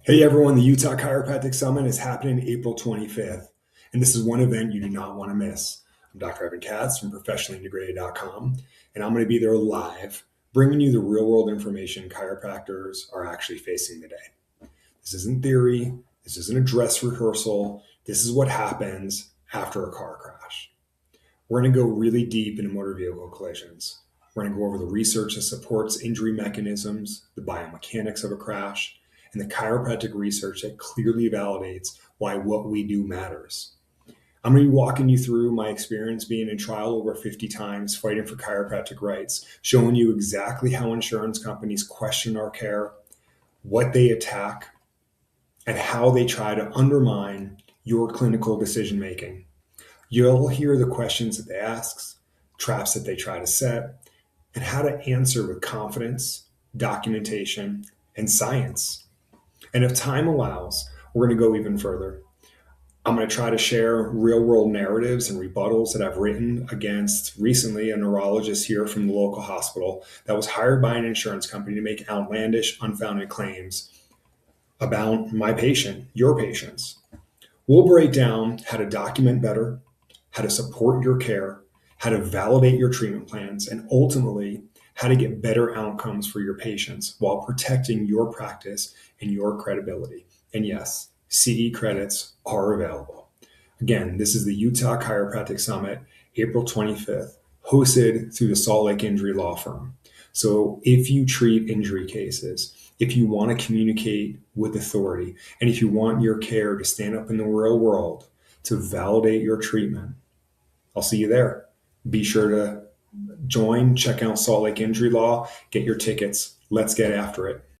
Hey everyone, the Utah Chiropractic Summit is happening April 25th, and this is one event you do not want to miss. I'm Dr. Evan Katz from professionalintegrated.com, and I'm going to be there live, bringing you the real world information chiropractors are actually facing today. This isn't theory, this isn't a dress rehearsal, this is what happens after a car crash. We're going to go really deep into motor vehicle collisions. We're going to go over the research that supports injury mechanisms, the biomechanics of a crash, and the chiropractic research that clearly validates why what we do matters. I'm going to be walking you through my experience being in trial over 50 times, fighting for chiropractic rights, showing you exactly how insurance companies question our care, what they attack, and how they try to undermine your clinical decision making. You'll hear the questions that they ask, traps that they try to set, and how to answer with confidence, documentation, and science. And if time allows, we're going to go even further. I'm going to try to share real world narratives and rebuttals that I've written against recently a neurologist here from the local hospital that was hired by an insurance company to make outlandish, unfounded claims about my patient, your patients. We'll break down how to document better, how to support your care, how to validate your treatment plans, and ultimately, how to get better outcomes for your patients while protecting your practice and your credibility. And yes, CE credits are available. Again, this is the Utah Chiropractic Summit, April 25th, hosted through the Salt Lake Injury Law Firm. So if you treat injury cases, if you want to communicate with authority, and if you want your care to stand up in the real world to validate your treatment, I'll see you there. Be sure to join, check out Salt Lake Injury Law, get your tickets. Let's get after it.